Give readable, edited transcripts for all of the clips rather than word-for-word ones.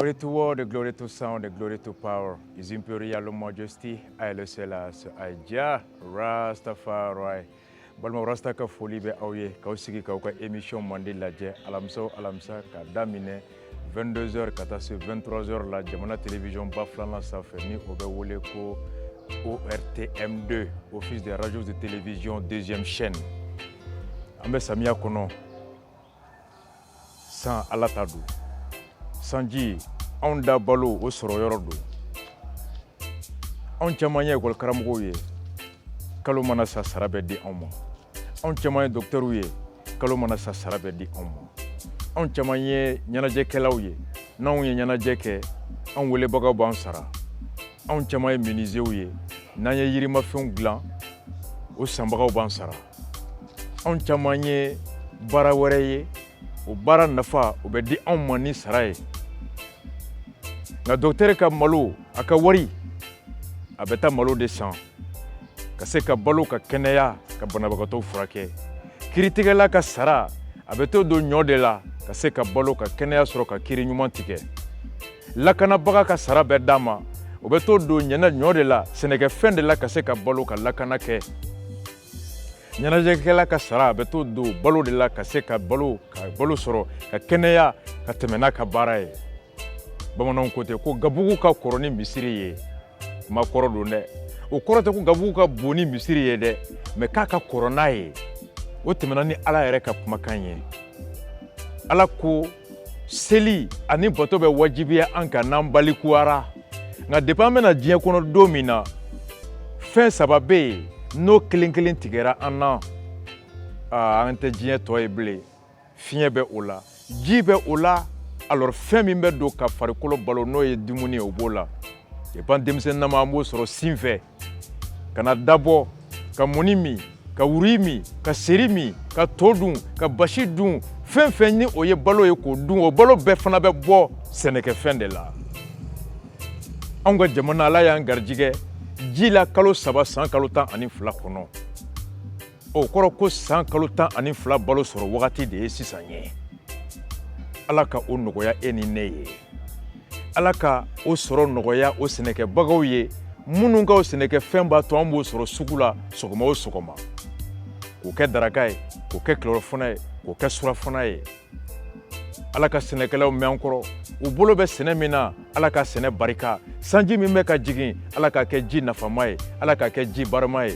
Glory to word, glory to sound, glory to power. His Imperial Majesty, Haile Selassie, Aja, Rastafari. Balma Rasta ka foli be aw ye kaw sigi kaw ka émission mandi lajɛ alamisa ka daminɛ 22h ka taa se 23h la jamana télévision ba filanan sanfɛ ni o bɛ wele ko ORTM2 Office des radios de télévision deuxième chaîne. An bɛ samiya kɔnɔ san ala ta don sanji anw da balo o sɔrɔ yɔrɔ don anw caman ye école karamɔgɔw ye kalo mana sa sara bɛ di anw ma anw caman ye docteurw ye kalo mana sa sara bɛ di anw ma anw caman ye ɲɛnajɛkɛlaw ye n'anw ye ɲɛnajɛ kɛ anw welebagaw b'an sara anw caman ye menuisiers ye n'an ye yirimafɛnw dilan o sanbagaw b'an sara anw caman ye baara wɛrɛ ye o baara nafa o bɛ di anw ma ni sara ye nka docteur ka malo a ka wari a bɛ taa malo de san ka se ka balo ka kɛnɛya ka banabagatɔw furakɛ kiritigɛla ka sara a bɛ to don ɲɔ de la ka se ka balo ka kɛnɛya sɔrɔ ka kiri ɲuman tigɛ lakanabaga ka sara bɛ d'a ma o bɛ to don ɲɔ de la sɛnɛkɛfɛn de la ka se ka balo ka lakana kɛ ɲɛnajɛkɛla ka sara a bɛ to don balo de la ka se ka balo sɔrɔ ka kɛnɛya ka tɛmɛ n'a ka baara ye bamananw ko ten ko gabugu ka kɔrɔ ni misiri ye ma kɔrɔ don dɛ o kɔrɔ tɛ ko gabugu ka bon ni misiri ye dɛ mɛ k'a ka kɔrɔ n'a ye o tɛmɛna ni ala yɛrɛ ka kumakan ye ala ko seli ani bato bɛ wajibiya an kan n'an balikuyara nka depuis an bɛna diɲɛ kɔnɔ don min na fɛn saba bɛ yen n'o kelen kelen tigɛra an na an tɛ diɲɛ tɔ ye bilen fiɲɛ bɛ o la ji bɛ o la alors fɛn min bɛ don ka farikolo balo n'o ye dumuni ye o b'o la depuis an denmisɛnninama an b'o sɔrɔ sin fɛ ka na dabɔ ka mɔni min ka wuri min ka seri min ka to dun ka basi dun fɛn fɛn ni o ye balo ye k'o dun o balo bɛɛ fana bɛ bɔ sɛnɛkɛfɛn de la anw ka jamana ala y'an garijigɛ ji la kalo saba san kalo 12 kɔnɔ o kɔrɔ ko san kalo 12 balo sɔrɔ wagati de ye sisan ye ala ka o nɔgɔya e ni ne ye ala ka o sɔrɔ nɔgɔya o sɛnɛkɛbagaw ye minnu ka o sɛnɛkɛfɛn b'a to an b'o sɔrɔ sugu la sɔgɔma o sɔgɔma k'o kɛ daraka ye k'o kɛ kilɔrɔfana ye k'o kɛ surafana ye ala ka sɛnɛkɛlaw mɛn an kɔrɔ u bolo bɛ sɛnɛ min na ala ka sɛnɛ barika sanji min bɛ ka jigin ala ka kɛ ji nafama ye ala ka kɛ ji barama ye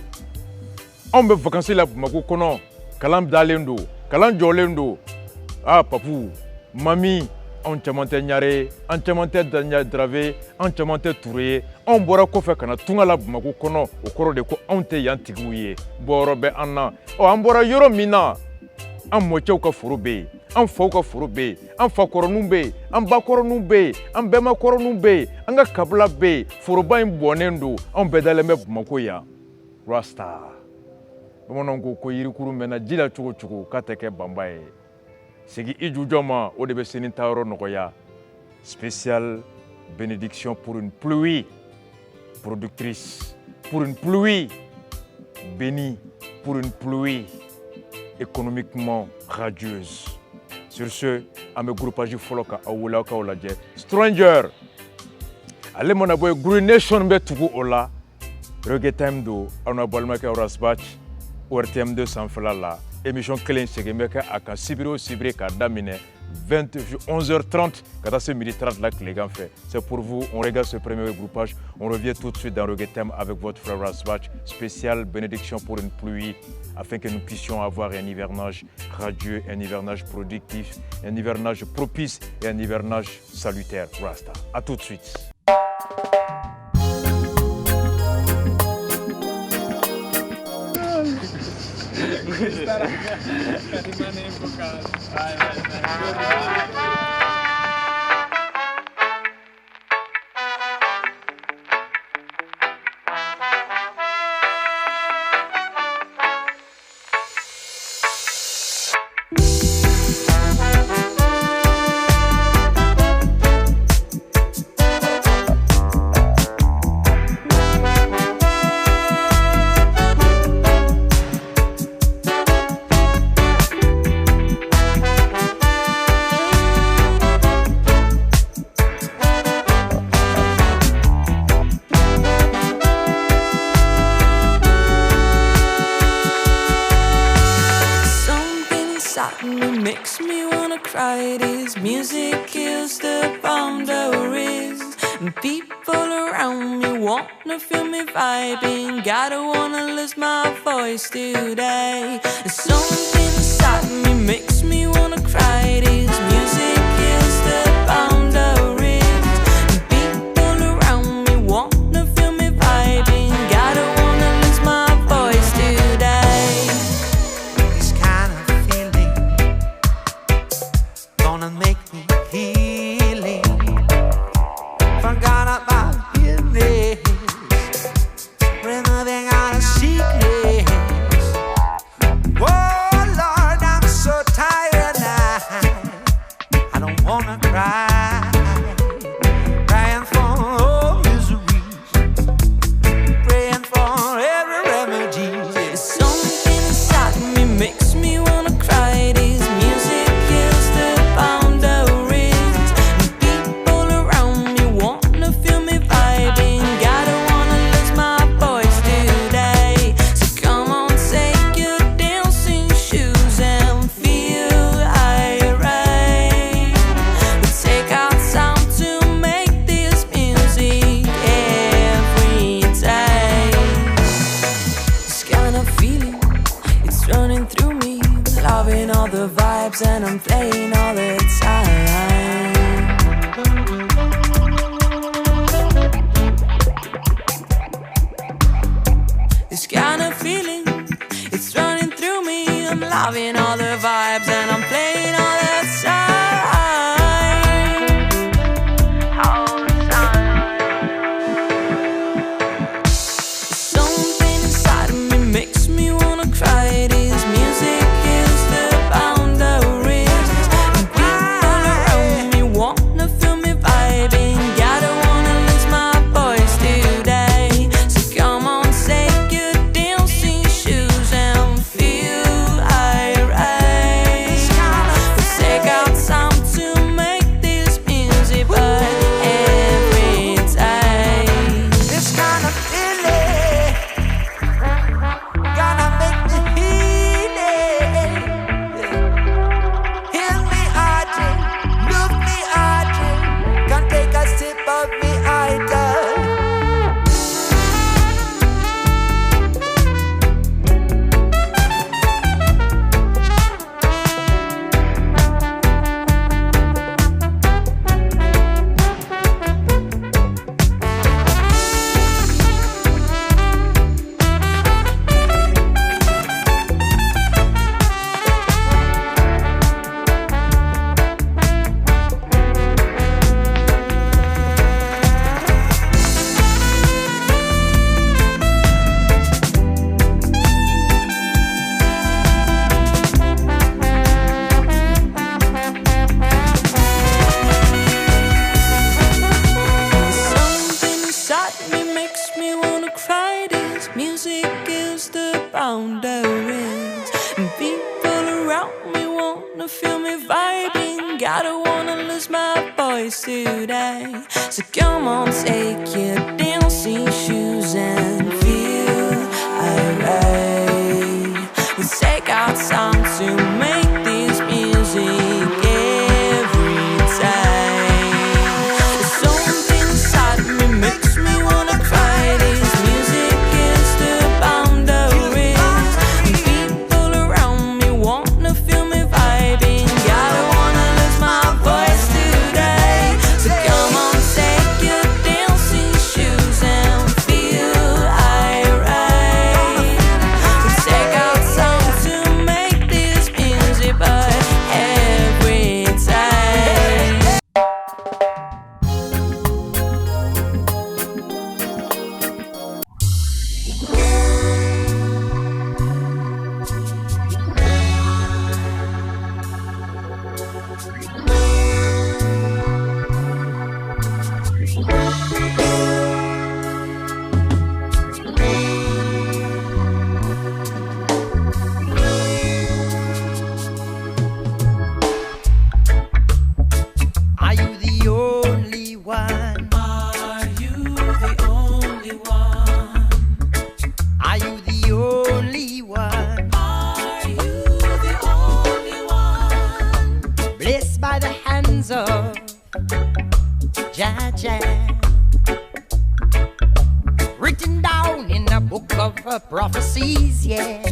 anw bɛ vacances la Bamako kɔnɔ kalan dalen don kalan jɔlen don papu mami anw caman tɛ ɲare an caman tɛ Darave an caman tɛ Ture ye anw bɔra kɔfɛ ka na tunga la Bamako kɔnɔ o kɔrɔ de ko anw tɛ yan tigiw ye bɔyɔrɔ bɛ an na an bɔra yɔrɔ min na an mɔcɛw ka foro bɛ yen an faw ka foro bɛ yen an fakɔrɔninw bɛ yen an bakɔrɔninw bɛ yen an bɛmakɔrɔninw bɛ yen an ka kabila bɛ yen foroba in bɔnnen don anw bɛɛ dalen bɛ Bamako yan rasta bamananw ko yirikuru mɛnna ji la cogo cogo k'a tɛ kɛ banba ye segi i jujɔ ma o de bɛ sini taayɔrɔ nɔgɔya spéciale bénédiction pour une pluie productrice pour une pluie bénie pour une pluie économiquement radieuse. Sur ce, an bɛ groupage fɔlɔ ka aw wele aw k'aw lajɛ Stranger ale mana bɔ yen Green Nation bɛ tugu o la Reggae Time don aw n'a balimakɛ Rasbach ORTM2 sanfɛla la émission kelen segin bɛ kɛ a kan sibiri o sibiri k'a daminɛ 11h30 ka taa se 12h30 la tilegan fɛ. C'est pour vous, on regarde ce premier groupage. On revient tout de suite dans Reggae Time avec votre frère Rasbach, spéciale bénédiction pour une pluie, afin que nous puissions avoir un hivernage radieux, un hivernage productif, un hivernage propice et un hivernage salutaire. Rasta. À tout de suite. Rimane invocato. Vai. inside me makes me wanna cry. This music kills the boundaries, and people around me wanna feel me vibing. Gotta wanna lose my voice today. Something inside me makes me wanna cry. This music kills the boundaries, and people around me wanna feel me vibing. Gotta wanna lose my voice today. This kind of feeling gonna make me healing. Forgot about illness, removing all the sickness. Oh Lord, I'm so tired now. I don't wanna cry, crying for all miseries, praying for every remedy. Something inside me makes me wanna cry. This music kills the boundaries, and people around me wanna feel me vibing. Gotta wanna lose my voice today. So come on, take your dancing shoes and feel irate. We take our time to make this music every day. This kind of feeling, it's running through me. Loving all the vibes and I'm playing all the time. This kind of feeling, it's running through me. I'm loving all the vibes and I'm playing all the time. All the time. Something inside of me makes me wanna cry. This music is the boundaries, and people around me wanna feel me vibing. Gotta wanna lose my voice today. So come on, take your dancing shoes and feel irate. We take our time to make this music, but every day. This kind of feeling gonna make me healing. Heal me, hearty, look me, hearty. Can take a sip of me, idol. Something inside me makes me wanna cry. This music is the boundaries, and people around me wanna feel me vibing. Gotta wanna lose my voice today. So come on, take your dancing shoes and feel irate. We take our time to make this music every day. Something inside me makes me wanna cry. This music is the boundaries, and people around me wanna feel me vibing. Gotta wanna lose my voice today. So come on, take your dancing shoes and feel hands of Jah, written down in the book of prophecies, yeah.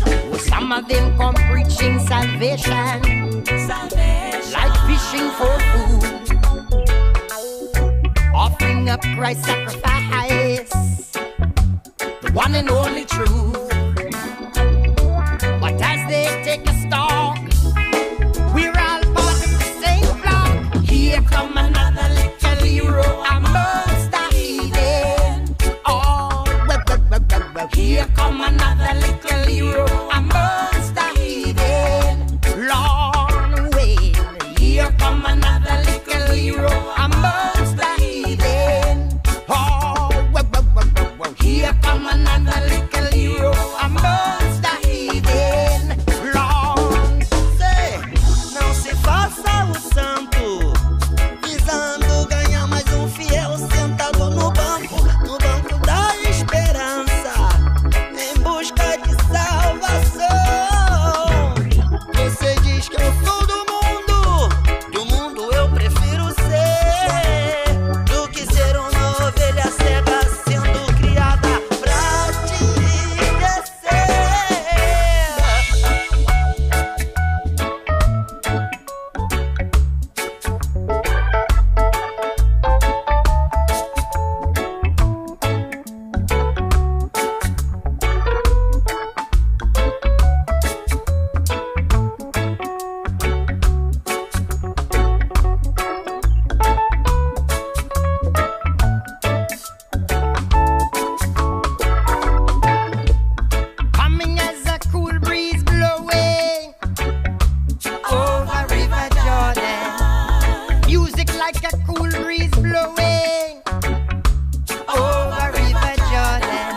Oh, some of them come preaching salvation, like fishing for food, offering up Christ's sacrifice, the one and only truth. But as they take a stalk, we're all part of the same flock. Here come another little hero amongst the heathen. Oh, well, here come another little hero amongst the heathen. Long way. Here come another little hero amongst the heathen. Oh, well, here come another little hero amongst the heathen. Long. Sei, não se faça o santo, visando ganhar mais fiel sentado no banco da esperança, em busca de salvação. Você diz que eu sou do mundo eu prefiro ser, do que ser uma ovelha cega sendo criada pra te enriquecer. Coming as a cool breeze blowing over River Jordan. Music like a cool breeze blowing over River Jordan.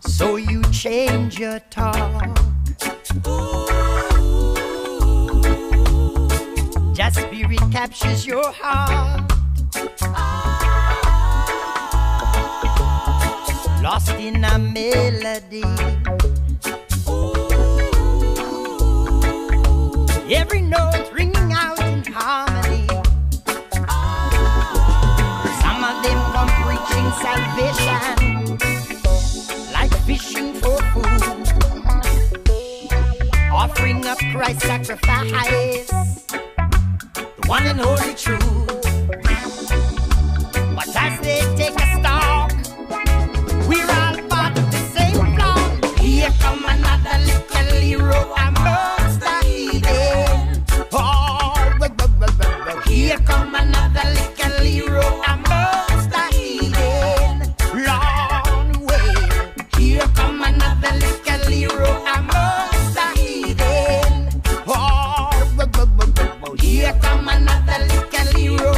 So you change your talk. Just spirit captures your heart. Lost in a melody. Every note ringing out in harmony. Some of them come preaching salvation, like fishing for food, offering up Christ's sacrifice, the one and only truth. But as they take a stalk, we're all part of the same flock. Here come another little hero amongst the heathen. Oh, well, here come another little hero amongst the heathen. Long way. Here come another little hero amongst the heathen. Oh, well, here come another little hero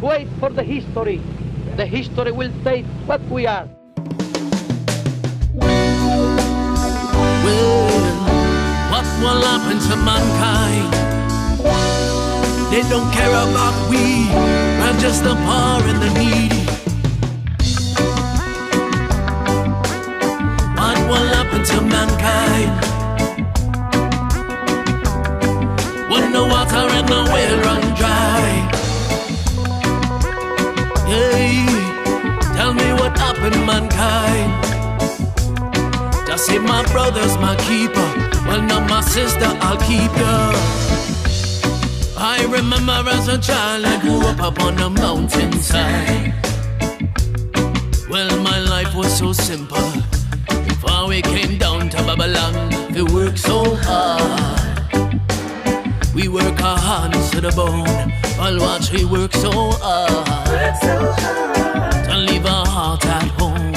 wait for the history. The history will say what we are. Well, what will happen to mankind? They don't care about we, we're just the poor and the needy. What will happen to mankind when the water in the well run dry? Hey, tell me what happened, mankind. Just say my brother's my keeper, well not my sister, I'll keep ya. I remember as a child I grew up on the mountainside. Well, my life was so simple. Before we came down to Babylon, we worked so hard. We work our hands to the bone. I'll watch we work so hard to leave our heart at home.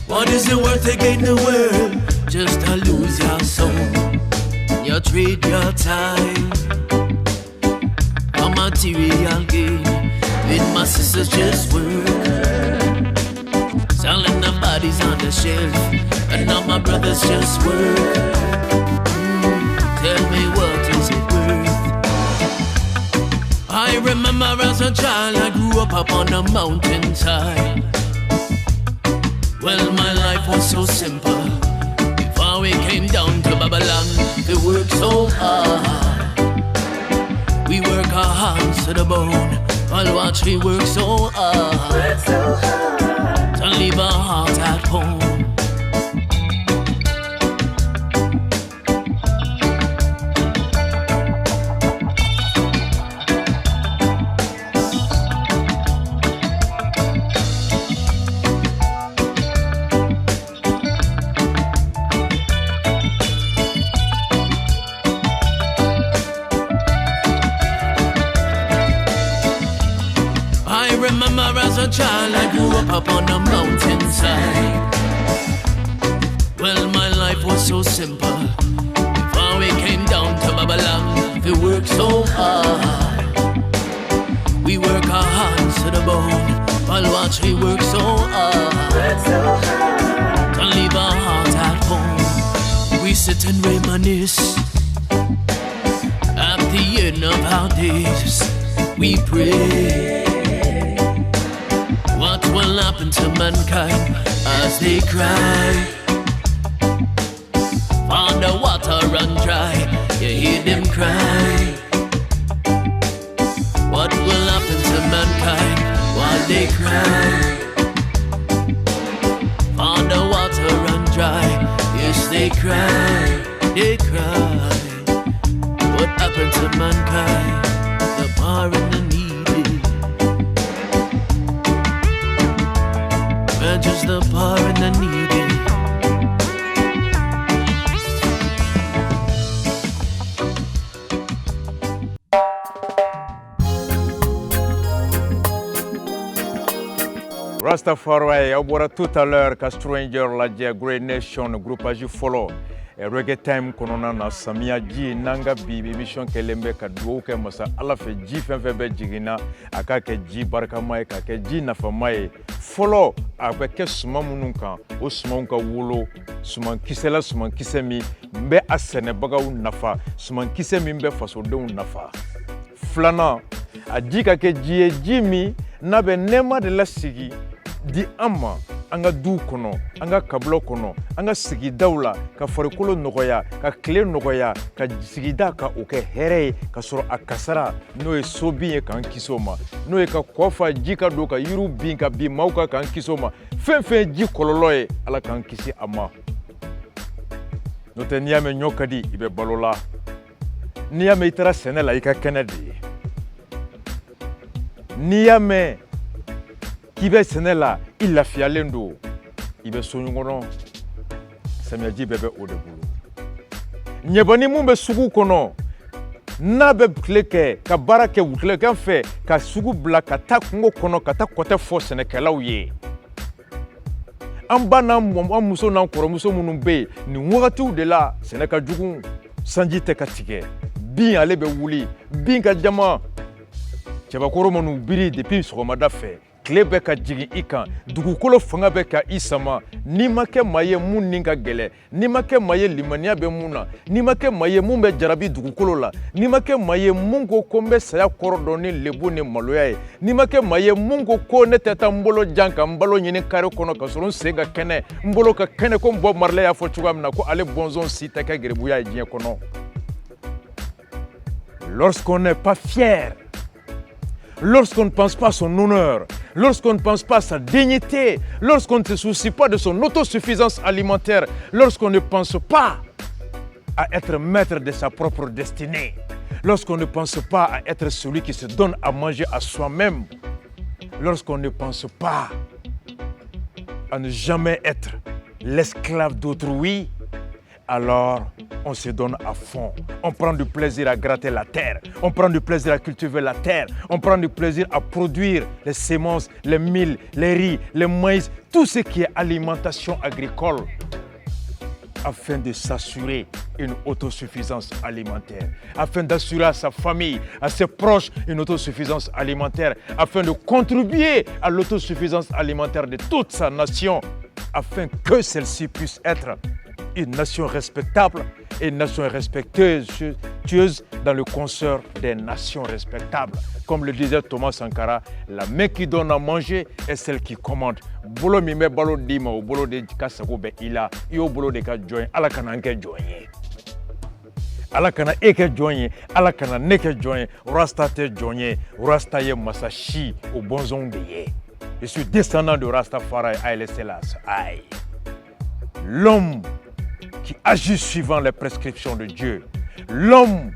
What is it worth to gain the world just to lose your soul? You trade your time for material gain. With my sisters just work, selling the bodies on the shelf, and now my brothers just work. Tell me what is it worth? I remember as a child I grew up on the mountainside. Well, my life was so simple. Before we came down to Babylon, we worked so hard. We work our hands to the bone. I'll watch we work so hard to leave our heart at home. As a child I grew up on the mountainside. Well, my life was so simple. Before we came down to Babylon, we worked so hard. We work our hands to the bone. I'll watch we work so hard to leave our heart at home. We sit and reminisce. At the end of our days, we pray. What will happen to mankind as they cry? For the water run dry, you hear them cry. What will happen to mankind while they cry? For the water run dry, yes they cry, they cry. What happened to mankind, the poor and the needy? Just the poor and the needy. Rastafari, on bɔra tout à l'heure ka Stranger lajɛ Great Nation groupage fɔlɔ reggae time kɔnɔna na samiya ji nanga bi émission kɛlen bɛ ka dugawu kɛ masa Ala fɛ ji fɛn fɛn bɛ jiginna a ka kɛ ji barikama ye ka kɛ ji nafama ye fɔlɔ a bɛ kɛ suman minnu kan o sumanw ka wolo suman kisɛ la suman kisɛ min bɛ a sɛnɛbagaw nafa suman kisɛ min bɛ fasodenw nafa filanan a ji ka kɛ ji ye ji min n'a bɛ nɛɛma de lasigi di an ma an ka duw kɔnɔ an ka kabila kɔnɔ an ka sigidaw la ka farikolo nɔgɔya ka tile nɔgɔya ka sigida ka o kɛ hɛrɛ ye ka sɔrɔ a kasara n'o ye sobin ye k'an kisi o ma n'o ye ka kɔ fa ji ka don ka yiriw bin ka bin maaw kan k'an kisi o ma fɛn fɛn ji kɔlɔlɔ ye Ala k'an kisi a ma n'o tɛ n'i y'a mɛn ɲɔ ka di i bɛ balo la n'i y'a mɛn i taara sɛnɛ la i ka kɛnɛ de ye n'i y'a mɛn k'i bɛ sɛnɛ la i lafiyalen don i bɛ so ɲɔgɔn samiyaji bɛɛ bɛ o de bolo ɲɛbani mun bɛ sugu kɔnɔ n'a bɛ tile kɛ ka baara kɛ wutilegan fɛ ka sugu bila ka taa kungo kɔnɔ ka taa kɔtɛ fɔ sɛnɛkɛlaw ye an ba n'an muso n'an kɔrɔmuso minnu bɛ yen nin wagatiw de la sɛnɛ ka jugu sanji tɛ ka tigɛ bin ale bɛ wuli bin ka jama cɛbakɔrɔ man'u biri depuis sɔgɔmada fɛ tile bɛ ka jigin i kan dugukolo fanga bɛ ka i sama n'i ma kɛ maa ye mun ni ka gɛlɛ n'i ma kɛ maa ye limaniya bɛ mun na n'i ma kɛ maa ye mun bɛ jarabi dugukolo la n'i ma kɛ maa ye mun ko ko n bɛ saya kɔrɔ dɔn ni lebu ni maloya ye n'i ma kɛ maa ye mun ko ne tɛ taa n bolo jan ka n balo ɲini kare kɔnɔ ka sɔrɔ n sen ka kɛnɛ n bolo ka kɛnɛ ko Bob Marley y'a fɔ cogoya min na ko ale bɔnzɔn si tɛ kɛ gɛrɛbuya ye diɲɛ kɔnɔ. Lorsqu'on n'est pas fier, lorsqu'on ne pense pas à son honneur, lorsqu'on ne pense pas à sa dignité, lorsqu'on ne se soucie pas de son autosuffisance alimentaire, lorsqu'on ne pense pas à être maître de sa propre destinée, lorsqu'on ne pense pas à être celui qui se donne à manger à soi-même, lorsqu'on ne pense pas à ne jamais être l'esclave d'autrui, alors on se donne à fond. On prend du plaisir à gratter la terre. On prend du plaisir à cultiver la terre. On prend du plaisir à produire les semences, les milles, les riz, les maïs, tout ce qui est alimentation agricole, afin de s'assurer une autosuffisance alimentaire, afin d'assurer à sa famille, à ses proches une autosuffisance alimentaire, afin de contribuer à l'autosuffisance alimentaire de toute sa nation, afin que celle-ci puisse être une nation respectable et une nation respectueuse dans le concert des nations respectables. Comme le disait Thomas Sankara, la main qui donne à manger est celle qui commande. Bolo mi me balo dima o bolo de kasago be ila yo bolo de ka join ala kana nke join. Ala kana eke join, ala kana neke join, rasta te join, rasta ye masashi au bonzon de ye. Je suis descendant de Rastafari Haile Selassie. Aïe. L'homme qui agit suivant les prescriptions de Dieu, l'homme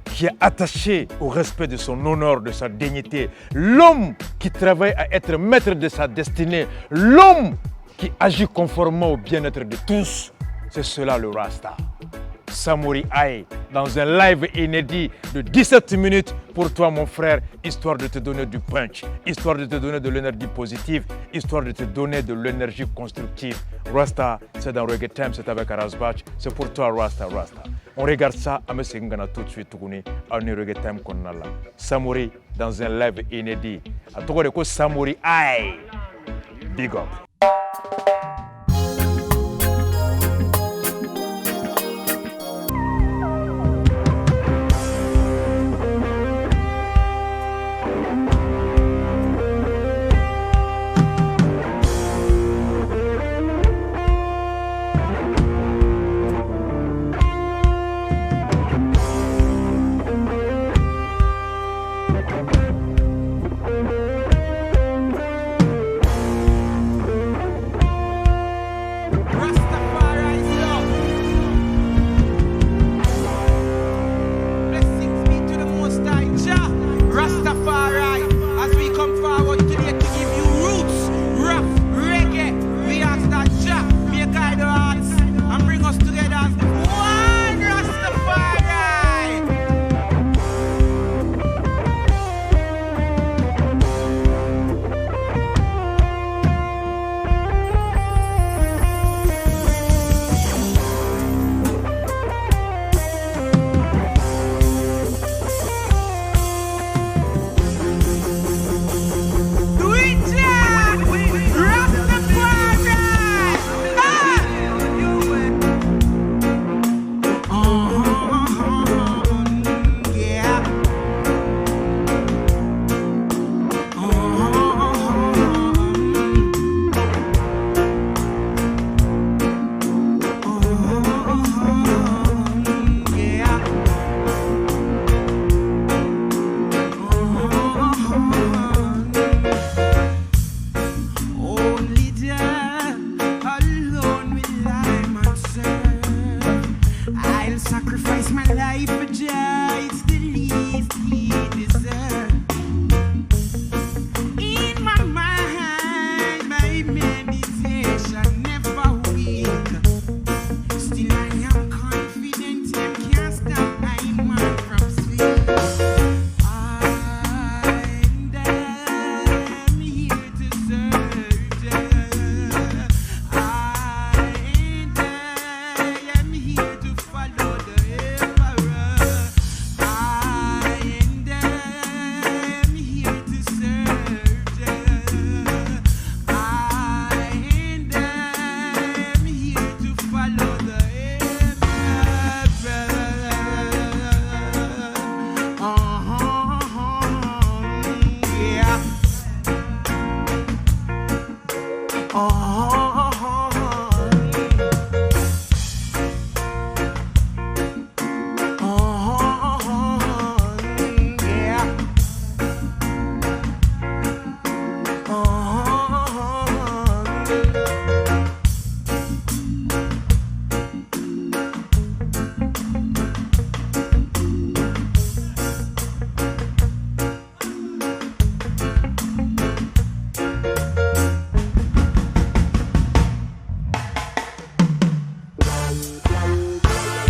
qui est attaché au respect de son honneur, de sa dignité, l'homme qui travaille à être maître de sa destinée, l'homme qui agit conformément au bien-être de tous, c'est cela le Rasta. Samori Aye, dans un live inédit de 17 minutes pour toi mon frère, histoire de te donner du punch, histoire de te donner de l'énergie positive, histoire de te donner de l'énergie constructive. Rasta, c'est dans Reggae Time, c'est avec Arasbach, c'est pour toi Rasta. On regarde ça, à me singana tout de suite, à une Reggae Time qu'on a là. Samori, dans un live inédit. À toi, de Samori Aye. Big up.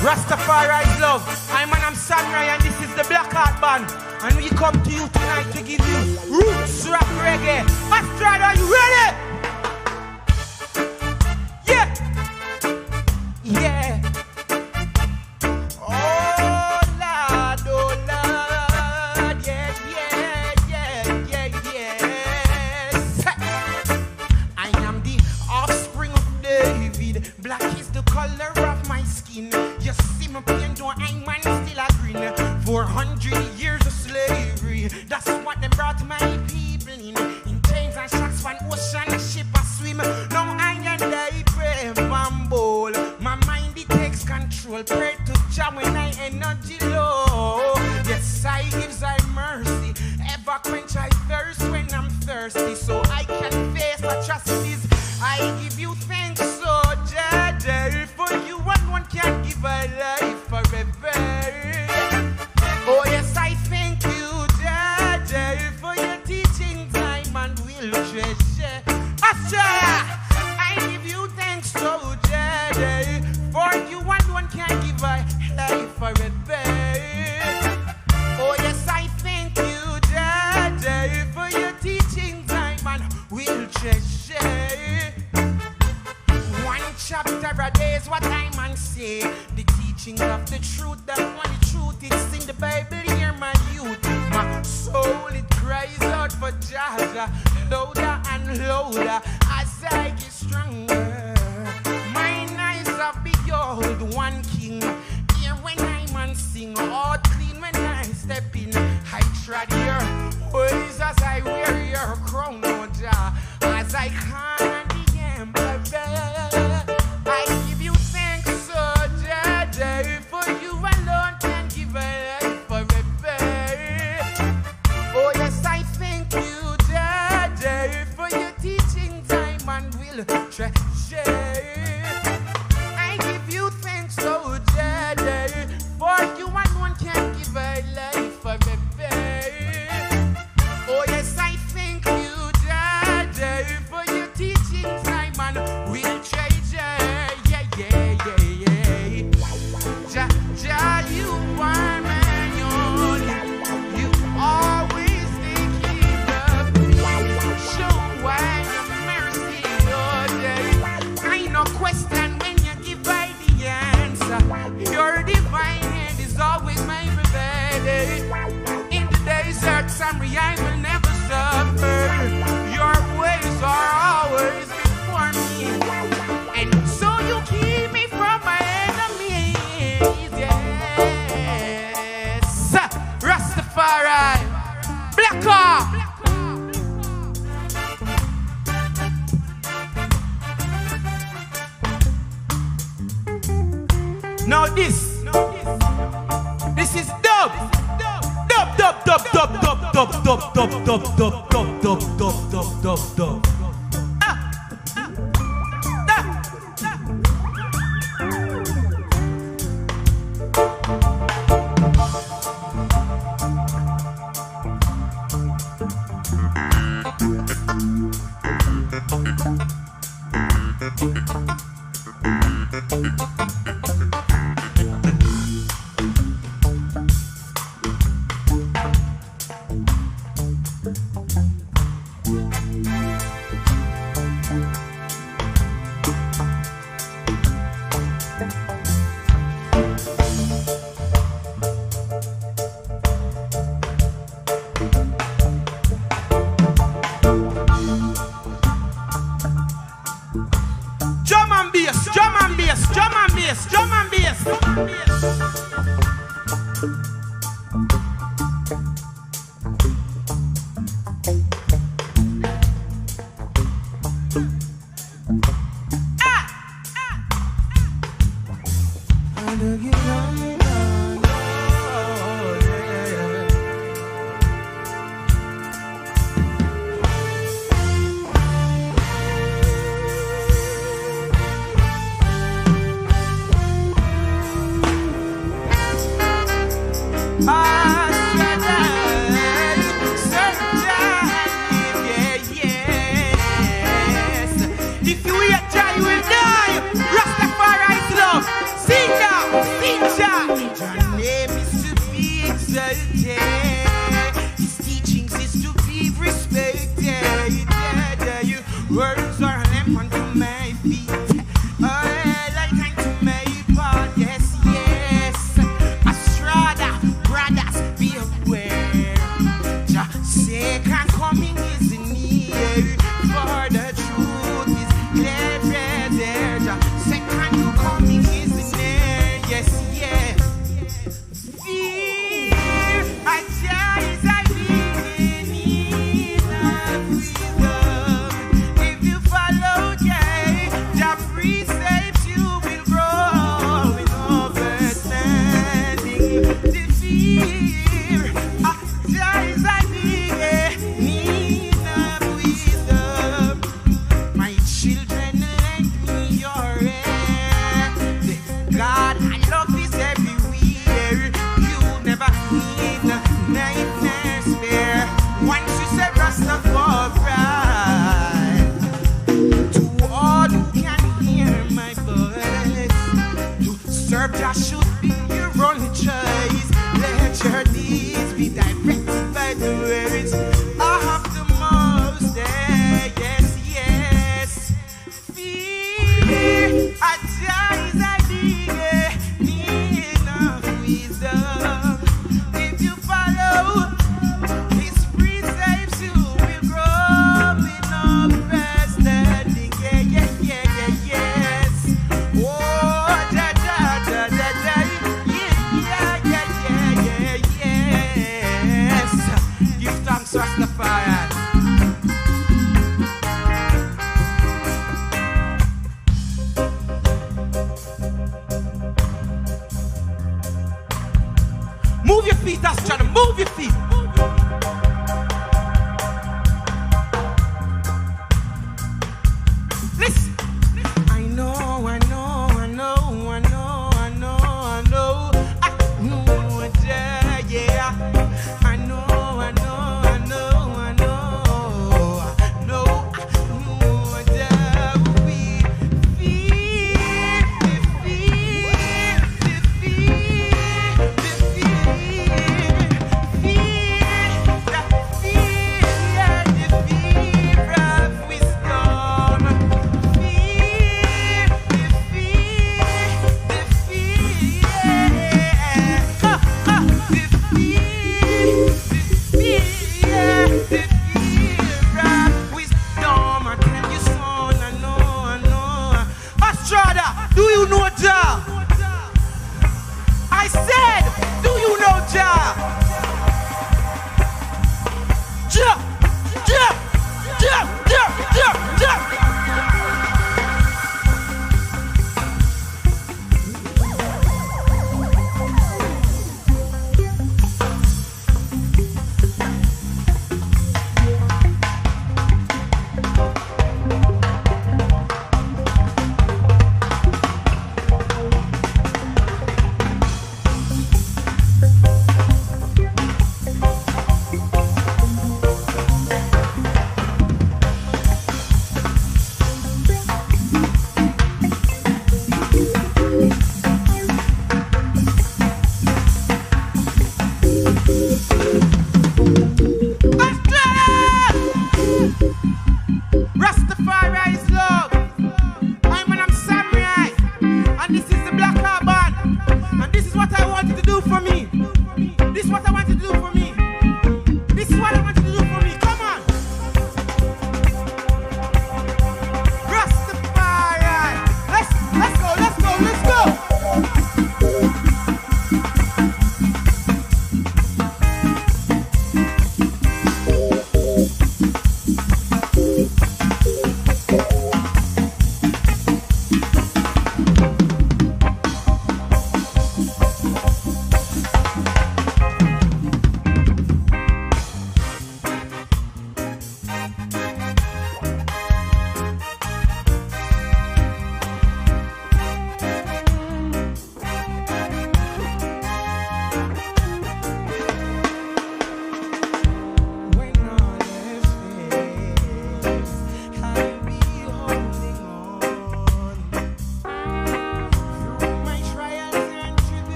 Rastafari's love. I'm Samurai and this is the Black Heart Band. And we come to you tonight to give you roots rap reggae. Astrad, are you ready? Yeah. Yeah. Oh Lord, yeah, yes. I am the offspring of David. Black is the color of my skin. You see my pain, don't I man still a grin. 400 years of slavery, that's what they brought my people in chains and shacks, one ocean ship a swim. Now I and I pray and bowl. My mind it takes control. Pray to Jah when I energy low. Yes, I gives I mercy. Ever quench I thirst when I'm thirsty, so I can face atrocities. I give you thanks, so Jah, for you one can give a life forever. Oh yes, I thank you, Jah, for your teachings I and will treasure. Asha, I give you thanks, so Jah, for you one can give a life forever. Oh yes, I thank you, Jah, for your teachings I and will treasure. One chapter a day is what I man say. The teaching of the truth, the only truth is in the Bible. Hear my youth, my soul it cries out for Jah, louder and louder as I get stronger. Mine eyes have behold one king. Hear when I man sing, heart clean when I step in. I trod your ways as I wear your crown, oh Jah, as I can the emperor. I give you thanks, oh Jah, for you alone can give a life forever. Oh yes, I thank you, Jah, for your teachings I man will treasure. I give you thanks, oh Jah, for you alone can give a life forever. Oh yes, I thank you, Jah, for your teachings I man will treasure. Yeah. Jah, you are my own. You always take care of me. Show why your mercy, Lord. I no question when you give I the answer. Your divine hand is always my provider. In the desert, Samurai, I will never suffer. Your ways are always before me, and so you keep me from my enemies. Yes, Rastafari, Black Heart. Now this is dub. Dub. Drum and bass. If you hate Jah, you will die. Rastafari's love. Sing now, sing Jah. Your name is to be exalted. His teachings is to be respected. Your words are a lamp unto my feet. A light unto my path. Yes, yes. Astrada, brothers, be aware. Jah second coming is near. For the truth is clear, there. Jah second coming is near. Yes, yes. Fear, a Jah is a beginning of freedom. If you follow Jah precepts, you will grow in understanding. The fear, a Jah is a beginning of wisdom. My children, lend me your ear. God, I love this everywhere. You never need nightmares spare. Once you say Rastafari, to all who can hear my voice, to serve Jah should be your only choice. Let your deeds be directed by the words of the Most High. Yes, yes. Fear, a Jah is a beginning of wisdom. If you follow His precepts, you will grow in understanding. Yeah, yeah, yeah, yeah, yes. Oh, Jah, Jah, Jah, Jah, Jah. Yeah, yeah, yeah, yeah, yeah, yes. Give thanks, Rastafari. Move your feet, that's trying to move your feet. Listen. I know, I know, I know, I know, I know, I know. I know, yeah. I know, I know, I know, I know. I know, yeah. We fear, the fear, the fear, the fear,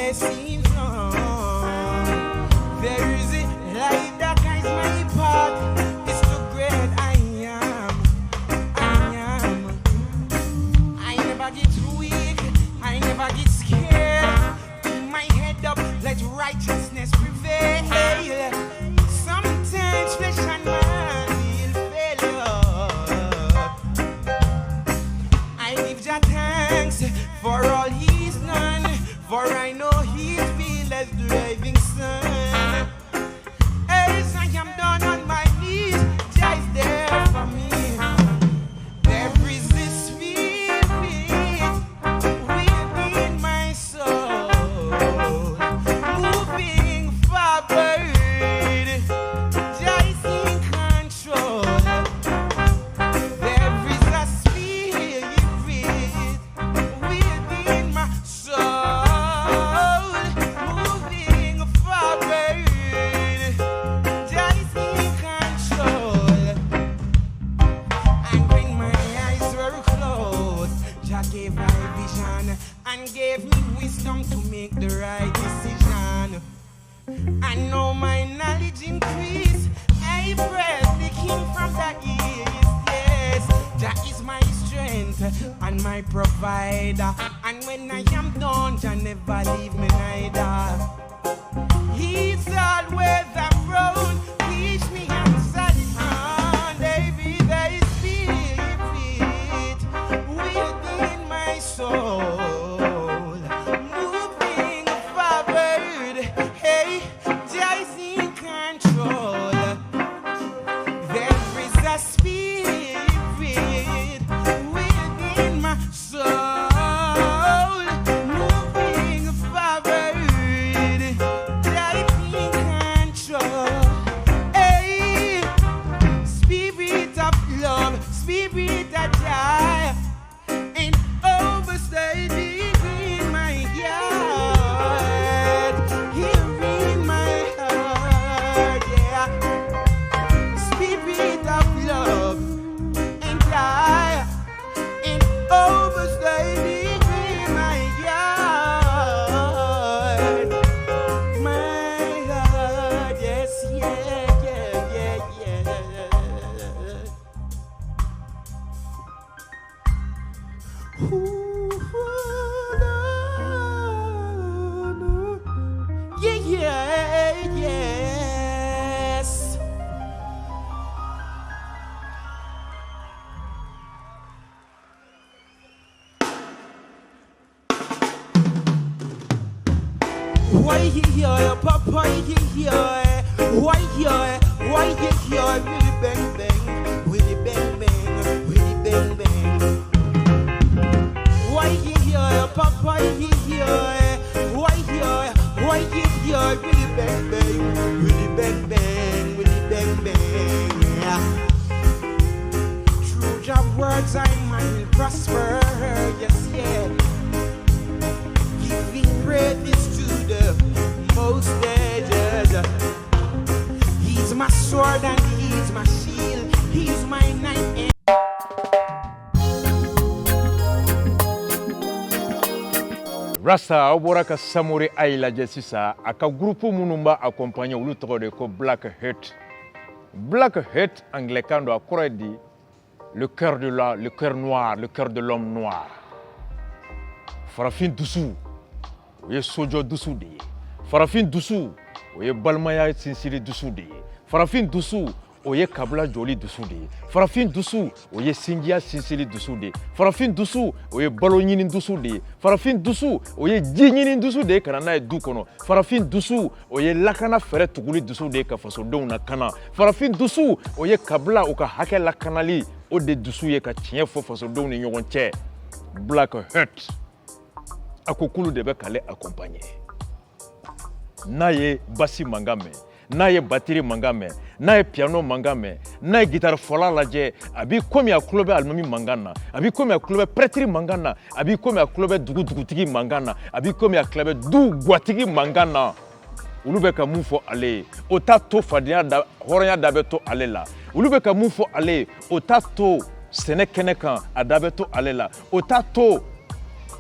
day seems long. There is a light that guides my path. It's the great I am. I never get weak, I never get scared. Keep my head up, let righteousness prevail. Sometimes flesh and mind will failure. I give Jah thanks for all He's done, for I know He's feel as the rising sun. As I am down on my knees, Jah is there for me. There is this spirit within my soul, moving forward. Jah is in control. There is a spirit within my soul, moving forward. Jah is in control. And when my eyes were closed, Jah gave my vision and gave me wisdom to make the right decision. And now my knowledge increase. I praise the King from the east. Yes, Jah is my strength and my provider. And when I am done, Jah never leave me neither. He's always around, teach me and solid on. David, there is spirit within my soul, moving forward. Hey, Jah is in control. There is a spirit within my soul, moving forward. Jah is in control. Hey, spirit of love, spirit of joy, and overstaying in my heart, here in my heart, yeah. Spirit of love and joy, and overstaying in my heart, yes, yeah, yeah, yeah, yeah. Ooh, yeah, yeah, yes. Why you here, Papa? Why you here? Why you here? Willy bang bang, willy bang bang, willy bang bang. Why you here, Papa? Why you here? Why you here? Willy bang bang, willy bang bang, willy bang bang. Yeah. Through your words, I might prosper. Yes, yeah. Giving praise to the Most High Judge. He's my sword and He's my shield. He's my knight and Rasta aw bɔra ka Samori Aye lajɛ sisan a ka groupe minnu b'a accompagner olu tɔgɔ de ko Black Heart. Black Heart anglais-kan don a kɔrɔ ye di le cœur noir, le cœur de l'homme noir. Farafin dusu o ye sojɔ dusu de ye. Farafin dusu o ye balimaya sinsinli dusu de ye. Farafin dusu o ye kabila jɔli dusu de ye. Farafin dusu o ye sinjiya sinsinli dusu de ye. Farafin dusu o ye balo ɲini dusu de ye. Farafin dusu o ye ji ɲini dusu de ye ka na n'a ye du kɔnɔ. Farafin dusu o ye lakana fɛrɛ tuguli dusu de ye ka fasodenw lakana. Farafin dusu o ye kabila o ka hakɛ lakanali o de dusu ye ka tiɲɛ fɔ fasodenw ni ɲɔgɔn cɛ. Black Heart a ko k'olu de bɛ k'ale accompagner. N'a ye basi mankan mɛn, n'a ye batterie mankan mɛn, n'a ye piano mankan mɛn, n'a ye guitare fɔla lajɛ, a b'i komi a tulo bɛ alimami mankan na, a b'i komi a tulo bɛ prêtre mankan na, a b'i komi a tulo bɛ dugutigi mankan na, a b'i komi a tulo bɛ du gatigi mankan na. Olu bɛ ka mun fɔ ale ye, o t'a to fadenya da hɔrɔnya da bɛ to ale la. Olu bɛ ka mun fɔ ale ye, o t'a to sɛnɛ kɛnɛ kan a da bɛ to ale la. O t'a to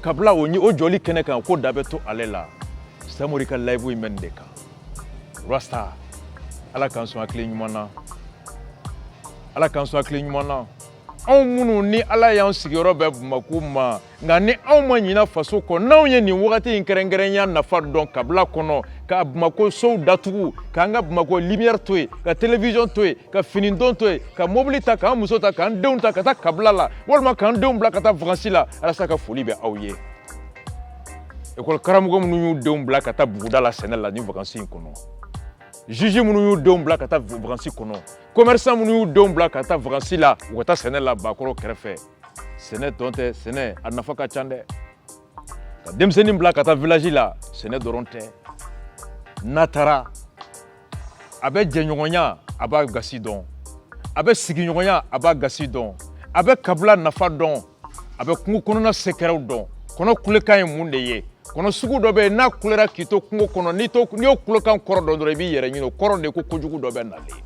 kabila o jɔli kɛnɛ kan ko da bɛ to ale la. Samori ka live in men de kan Rasta ala kan sɔn hakili ɲuman na ala kan sɔn hakili ɲuman na anw minnu ni ala y'an sigiyɔrɔ bɛ Bamako ma nka ni anw ma ɲina faso kɔ n'anw ye nin wagati in kɛrɛnkɛrɛnya nafa dɔn kabila kɔnɔ ka Bamako sow datugu k'an ka Bamako lumière to yen ka télévision to yen ka finidon to yen ka mobili ta k'an muso ta k'an denw ta ka taa kabila la walima k'an denw bila ka taa vacances la alasa ka foli bɛ aw ye école karamɔgɔ minnu y'u denw bila ka taa buguda la sɛnɛ la ni vacances in kɔnɔ juge minnu y'u denw bila ka taa vacances kɔnɔ commerçant minnu y'u denw bila ka taa vacances la u ka taa sɛnɛ la Bakɔrɔ kɛrɛfɛ sɛnɛ dɔn tɛ sɛnɛ a nafa ka ca dɛ ka denmisɛnnin bila ka taa village la sɛnɛ dɔrɔn tɛ n'a taara a bɛ jɛɲɔgɔnya a b'a gasi dɔn a bɛ sigiɲɔgɔnya a b'a gasi dɔn a bɛ kabila nafa dɔn a bɛ kungo kɔnɔna secrets dɔn kɔnɔ kulekan ye mun de ye kɔnɔ sugu dɔ bɛ yen n'a kulera k'i to kungo kɔnɔ n'i y'o kulekan kɔrɔ dɔn dɔrɔn i b'i yɛrɛ ɲini o kɔrɔ de ko kojugu dɔ bɛ nalen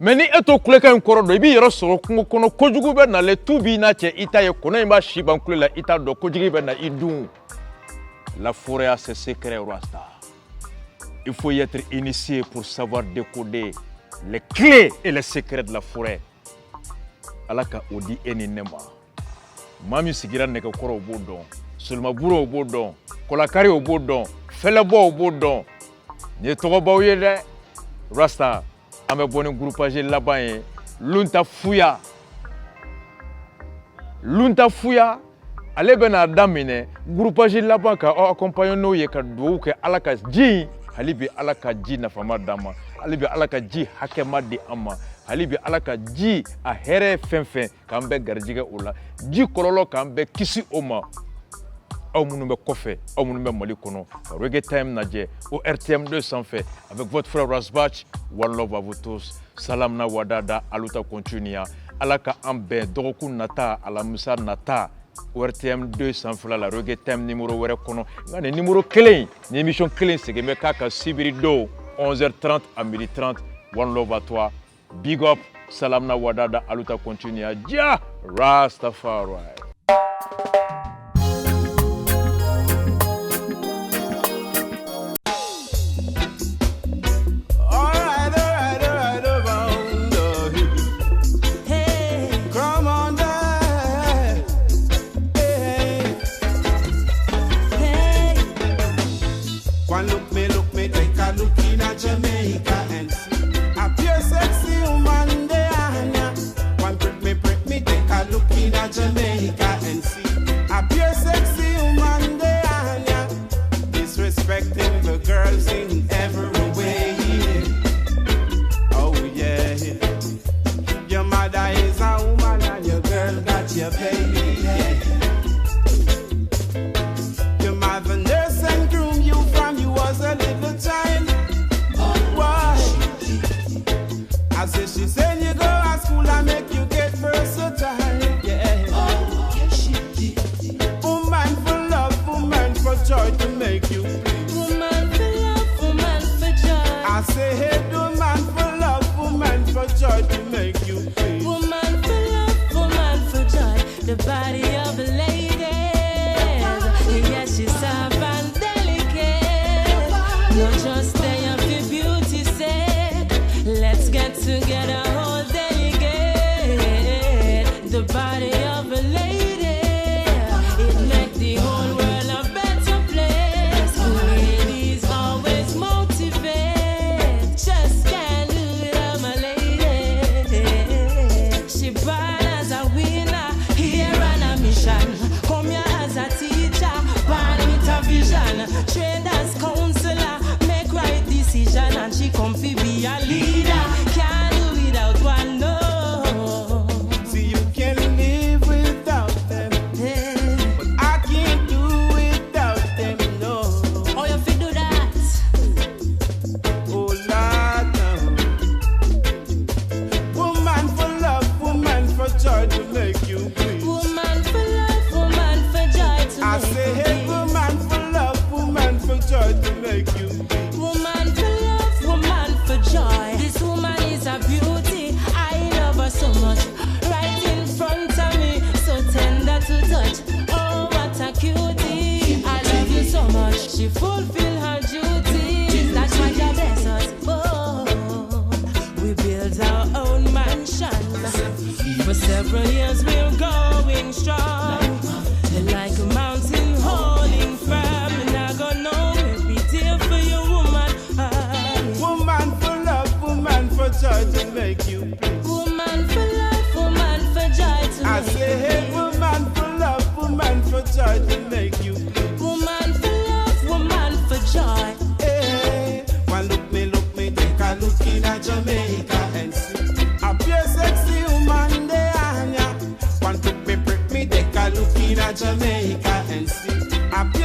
mais ni e to kulekan in kɔrɔ dɔn i b'i yɛrɛ sɔrɔ kungo kɔnɔ kojugu bɛ nalen tu b'i n'a cɛ i ta ye kɔnɔ in b'a si ban kule la i t'a dɔn kojugu bɛ na i dun la forêt a ses secrets Rasta il faut y être initié pour savoir décoder les clés et les secrets de la forêt ala ka o di e ni ne ma maa min sigira nɛgɛkɔrɔ o b'o dɔn solomaburo o b'o dɔn kɔlakari o b'o dɔn fɛlɛbɔ o b'o dɔn nin ye tɔgɔbaw ye dɛ Rasta an bɛ bɔ ni groupage laban ye Lunta Fuya ale bɛna daminɛ groupage laban ka aw accompagner n'o ye ka dugawu kɛ ala ka ji hali bi ala ka ji nafama d'an ma hali bi ala ka ji hakɛma di an ma hali bi ala ka ji a hɛrɛ fɛn fɛn k'an bɛ garijɛgɛ o la ji kɔlɔlɔ k'an bɛ kisi o ma aw minnu bɛ kɔfɛ aw minnu bɛ Mali kɔnɔ ka Reggae Time lajɛ o RTM2 sanfɛ avec votre frère Rasbach one love à vous tous salam na wadada aluta continua ala ka an bɛn dɔgɔkun nata alamisa nata o RTM2 sanfɛla la Reggae Time numéro wɛrɛ kɔnɔ nka nin numéro kelen ni émission kelen segin bɛ k'a kan sibiri don 11h30 à 12h30 one love à toi big up salam na wadada aluta continua ja Rastafari. Jamaica and a pure sexy woman there. One prick me, take a look in at Jamaica.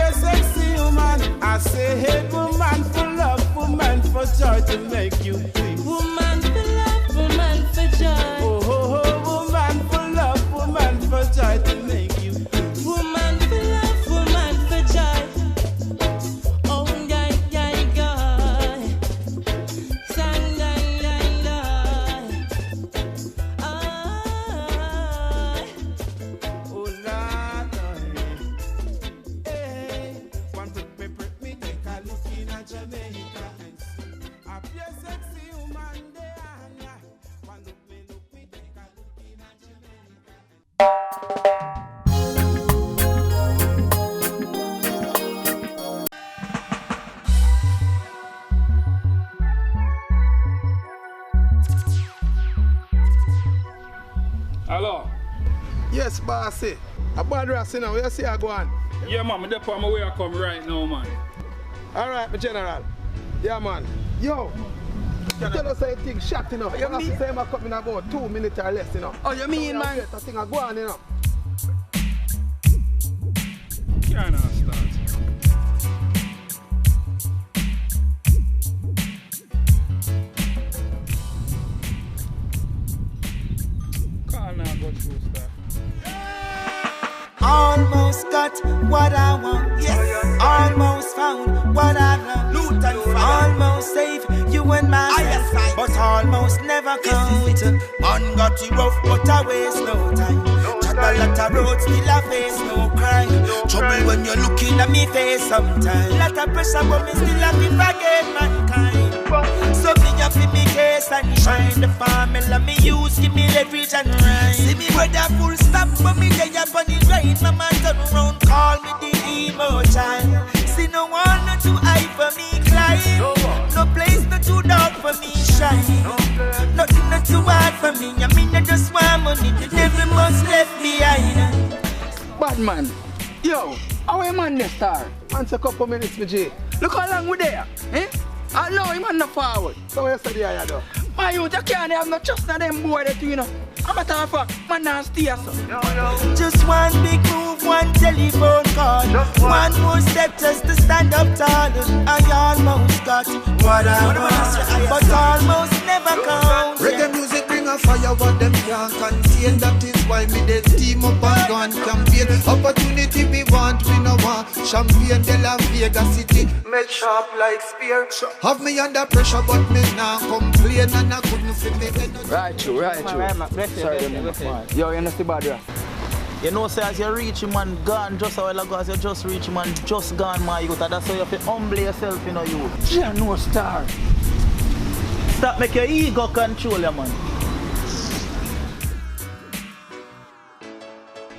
pure sexy woman. I say, hey, woman for love, woman for joy to make you feel. Woman for love, woman for joy. Oh, oh, oh, woman for love, woman for joy to make you feel. Woman for love, woman for joy. Oh, guy, guy, guy. Sang, guy, guy, guy. Oh, Lord, hey, one prick me, take a look in at Jamaica and see a pure sexy woman there. One look me, take a look in at Jamaica. Hello. Yes, bossy. A bad ras, you know, where you see I go on? Yeah, man, I'm on my way I come right now, man. Alright, my general. Yeah, man. Yo, you tell us anything shot, you know. You have to say I'm coming about 2 minutes or less, you know. Oh, you mean, so man? I think I go on, you know. Can't start. Can't now go through stuff. Almost got what I want, yes. Almost found what I love. Almost save you and myself, but almost never count. Man got it rough, but I waste no time. Chat a lot of roads, still I face no crime. Trouble when you're looking at me face sometimes. Lot of pressure, but me still have to forget mankind. So me up in me case and shine. The formula me use, give me leverage and rhyme. See me brother full stop, but me day up on the grind. My man turn around, call me the emo child. See no one not too high for me climb. No place not too dark for me shine. Nothing not too hard for me. I mean I just want money. The devil must left behind. Bad man. Yo, how a man this star? Answer a couple minutes, my G. Look how long we there. Eh? I know him on the forward. So where you say I do? My youth, you can't have no trust in them boy that you know. I'm a matter of fact, man not stay so. Just one big move, one telephone call. One more step just to stand up tall. I almost got what I want, but almost never count. Reggae music bring a fire what them can't contain. That is why me they team up and go and campaign. Opportunity we want, we no want. Champagne de la Vega City, make sharp like spear. Have me under pressure, but me now complain and I couldn't feel me. Right, true. Sorry, yo, you know the bad ras. You know, say as you reach him man gone just a while ago, as you just reach him man just gone, my youth. And that's how you have to humble yourself, you know, you. Yeah, no star. Stop make your ego control you, man.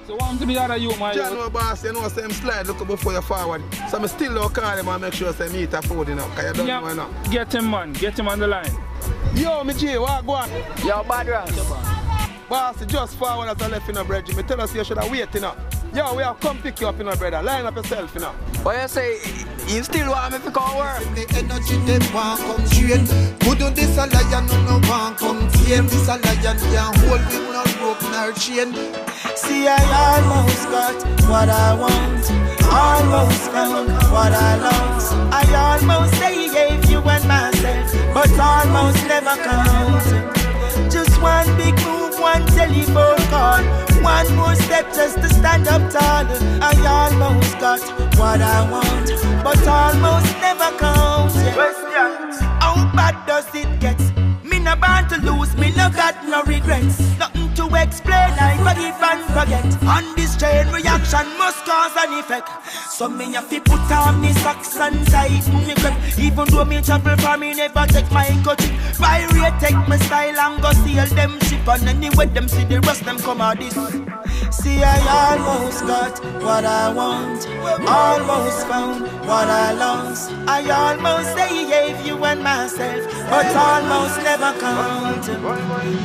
So what to the other you, my John, no boss, you know, say him slide, look before you forward. So I still don't call him and make sure say me eat a food, you know, because you don't know enough. Get him, man. Get him on the line. Yo, me G, what go on? Yo, bad ras. Boss, just forward as I left in a bread. Me tell us you should have waited, you know. Yo, we have come pick you up in a brother. Line up yourself, you know. What you say, you still want me to come work? The energy them want come train. Couldn't this a lion no want come tame. This a lion can't hold with no rope nor chain. See I almost got what I want. Almost found what I lost. I almost say gave you and myself, but almost never count. Just one big move, one telephone call. One more step just to stand up tall. I almost got what I want, but almost never count. How bad does it get? Me no born to lose, me no got no regrets. Nothing to explain, I forgive and forget. On this chain reaction must cause an effect. So me have to put on me socks and tighten me grip. Even though me travel far, me never take my coaching. Pirate take my style and go steal them ship. And anyway them see the rest them come out this. See I almost got what I want. Almost found what I lost. I almost say gave you and myself, but almost never count.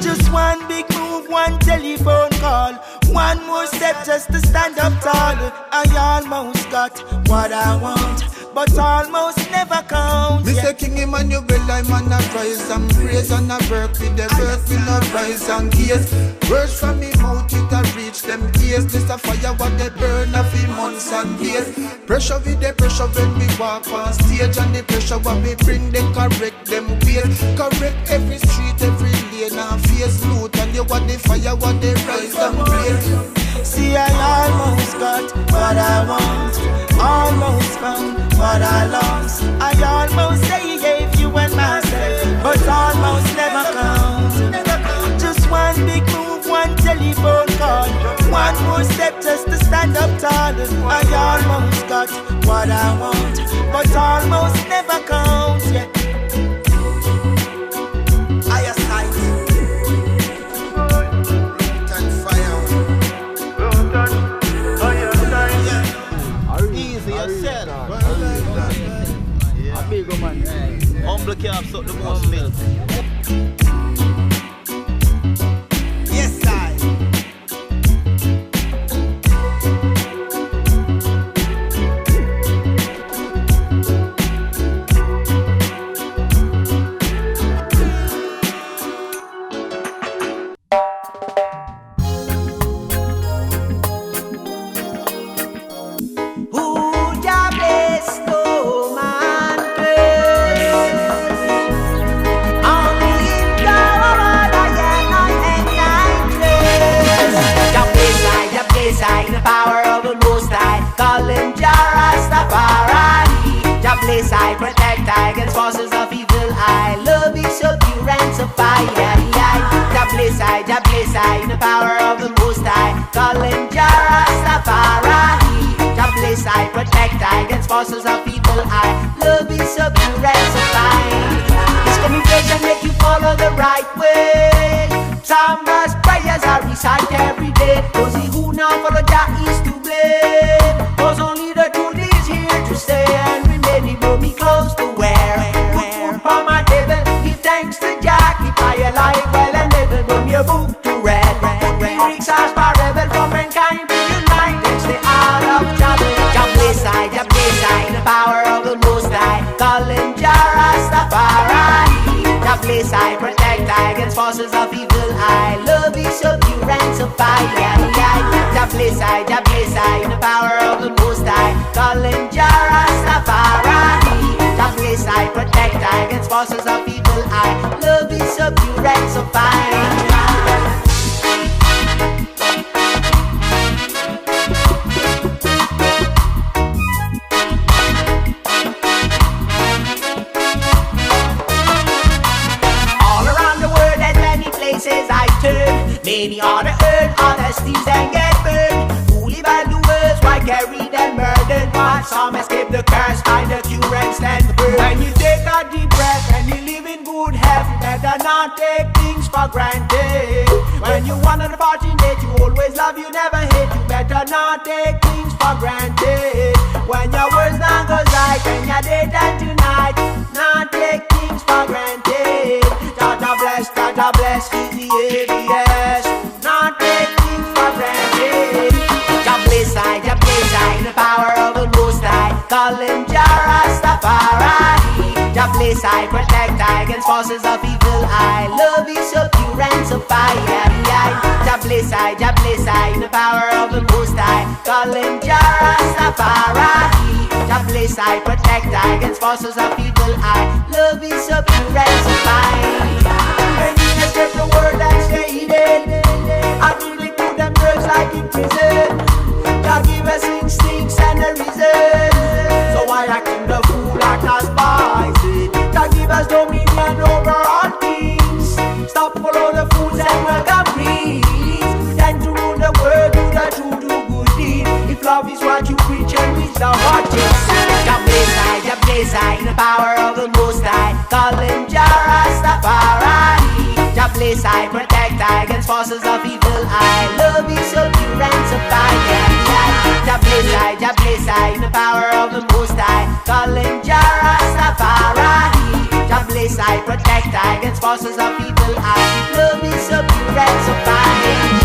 Just one big move, one telephone call. One more step just to stand up tall. I almost got what I want, but almost never count. Me say King Emmanuel, I'm on a rise and praise and a work with the work with no rise and gaze. Words from me mouth it a reach them ears. This a fire what they burn a few months and days. Pressure with the pressure when we walk on stage, and the pressure what we bring they correct them ways. Correct every street, every lane and face loot, and you want the fire what they rise and blaze. See, I almost got what I want, almost found what I lost. I almost say gave you and myself, but almost never count. Just one big move, one telephone call, one more step just to stand up tall. I almost got what I want, but almost never count. Yeah. Big man. Humble calves up the most milk. Yes, I. I protect I against forces of evil. I love you so pure and so fire. Jah bless I in the power of the Most High. Call him Jah Rastafari. Jah bless I protect I against forces of evil. I love you so pure and so fine. His communication make you follow the right way. Psalms, prayers I recite every day. Those who now follow Jah is to blame. Cause only the truth is here to stay and remain. Brought me close to where food for my table. Give thanks to Jah, keep I alive while I never bring your book to read. Lyrics are parable for mankind to unite and stay out of trouble. Jah bless I in the power of the Most High. Call him Jah Rastafari. Jah bless I protect I against forces of evil. I love you so pure and so fire. Jah bless I in the power of the Most High. Call him Jah Rastafari. Jah bless I protect I against forces of evil. I love you so pure and so fine. I turn. Many are the earth, others thieves and get burned. Who live and do words, why carry them murdered? While some escape the curse, find the cure and stand firm. When you take a deep breath and you live in good health, you better not take things for granted. When you're one of the fortunate, you always love, you never hate. You better not take things for granted. When your words not goes right, when your day and tonight, not take things for granted. God bless, the ABS. Not take things for granted. Jah bless I in the power of the Most High. Call him Jah Rastafari. Jah bless I protect I against forces of evil. I love you so pure and so fire. Jah bless I in the power of the Most High. Call him Jah Rastafari. Jah bless I protect I against forces of evil. I love you so pure and so fine. The word that's stated, I really put them drugs like in prison. Jah give us instincts and a reason, so why acting the fool like us boys did? Jah give us dominion over all things. Stop follow the fools and welcome peace. Then to rule the world, do the true, do good deed. If love is what you preach and reach the heart, Jah bless I in the power of the Most High. Call him Jah Rastafari. Jah bless I protect I against forces of evil. I love you so pure and so fire. Jah bless I in the power of the Most High. Call him Jah Rastafari. Jah bless I protect I against forces of evil. I love you so pure and so fine.